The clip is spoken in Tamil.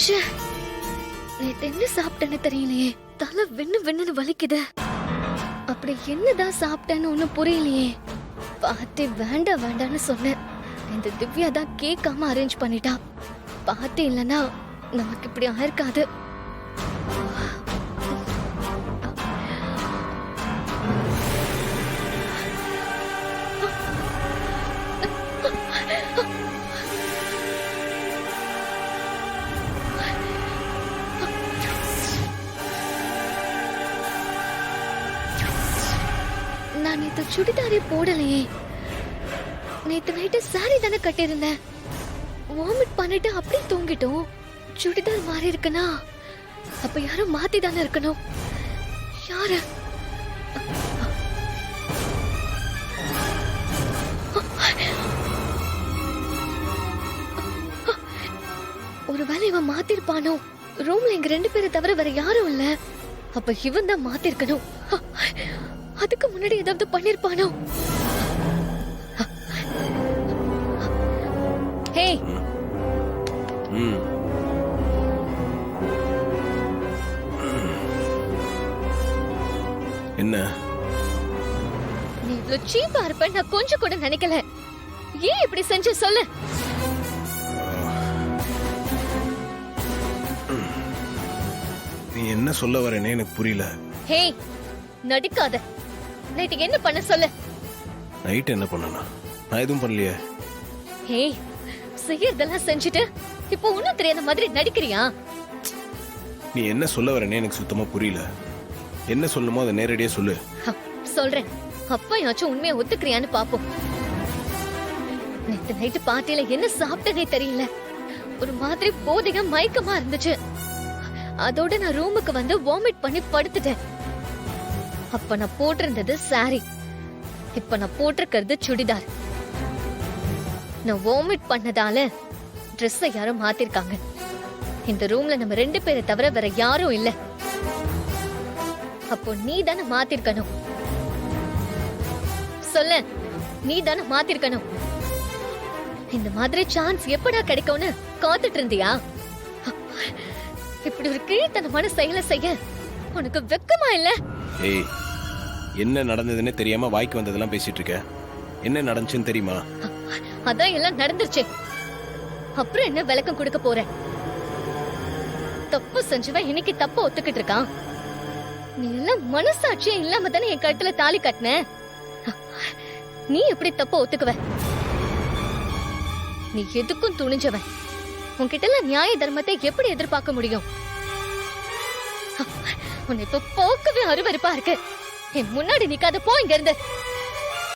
ச்சே, நேத்து என்ன சாப்பிட்டேன்னு தெரியலையே. தலை வின்னு வலிக்குது. அப்படி என்னதான் சாப்பிட்டேன்னு ஒண்ணும் புரியலையே. பாட்டி வேண்டாம் வேண்டான்னு சொன்னேன். இந்த திவ்யா தான் கேட்காம அரேஞ்ச் பண்ணிட்டா. பாட்டி இல்லைன்னா நமக்கு இப்படி ஆயிருக்காது. நான் நேத்து சுடிதாரே போடலையே. நேத்து நைட்டு சாரி தானே கட்டியிருந்தேன். வாமிட் பண்ணிட்டு அப்படியே தூங்கிட்டோம். சுடிதார் மாறி இருக்குனா அப்ப யாரும் மாத்தி தானே இருக்கணும். யாரு? ஒருவேளை இவன் மாத்திருப்பானோ? ரூம்ல எங்க 2 பேரை தவிர வேற யாரும் இல்ல. அப்ப இவன் தான் மாத்திருக்கணும். அதுக்கு முன்னாடி ஏதாவது பண்ணிருப்பானோ? ஹே, என்ன நீ இவ்ளோ சீப்பா இருப்ப நான் கொஞ்சம் கூட நினைக்கல. ஏன் இப்படி செஞ்ச சொல்லு. நீ என்ன சொல்ல வரேனே எனக்கு புரியல. ஹே, நடிக்காத. நைட்டுக்கு என்ன பண்ண சொல்லு. நைட் என்ன பண்ணனா? நான் எதுவும் பண்ணலையே. ஹே, செய்யறதெல்லாம் செஞ்சுட்டு இப்போ ஒண்ணும் தெரியாத மாதிரி நடிக்கிறியா? நீ என்ன சொல்ல வரேனே எனக்கு சுத்தமா புரியல. என்ன சொல்லணுமோ அதை நேரடியா சொல்லு. சொல்றேன். அப்பயாச்சும் உண்மையை ஒத்துக்கிறியான்னு பாப்போம். நேத்து நைட்டு பார்ட்டியில என்ன சாப்பிட்டதே தெரியல. ஒரு மாதிரி போதையா மயக்கமா இருந்துச்சு. அதோட நான் ரூமுக்கு வந்து வாமிட் பண்ணி படுத்துட்டேன். அப்ப நான் போட்டிருந்தது சாரி, இப்ப நான் போட்டிருக்கிறது சுடிதார். நான் வாமிட் பண்ணதால ட்ரெஸ்ஸை யாரும் மாத்திருக்காங்க. இந்த ரூம்ல நம்ம 2 பேரை தவிர வேற யாரும் இல்ல. அப்போ நீ தானே மாத்திருக்கணும். சொல்ல, நீ தானே மாத்திருக்கணும். இந்த மாதிரி சான்ஸ் எப்படா கிடைக்கும்னு காத்துட்டு இருந்தியா? இப்படி ஒரு கீழ்த்தனமான செயலை செய்ய உனக்கு வெக்கமா இல்ல? ஏய், என்ன நடந்ததுன்னு தெரியாம வாய்க்கு வந்ததெல்லாம் பேசிட்டு இருக்க. என்ன நடந்துச்சுன்னு தெரியுமா? அதான் எல்லாம் நடந்துருச்சு. அப்புறம் என்ன விளக்கம் கொடுக்க போற? தப்பு செஞ்சவன் இன்னைக்கு தப்ப ஒத்துக்கிட்டு இருக்கான். நீ எல்லாம் மனசாட்சியே இல்லாம தானே என் கழுத்துல தாலி கட்டின. நீ எப்படி தப்ப ஒத்துக்குவ? நீ எதுக்கும் துணிஞ்சவன். உன்கிட்ட எல்லாம் நியாய தர்மத்தை எப்படி எதிர்பார்க்க முடியும்? உன்னை இப்ப போக்கவே அருவருப்பா இருக்கு. என் முன்னாடி நிக்காத, போ இங்க இருந்து.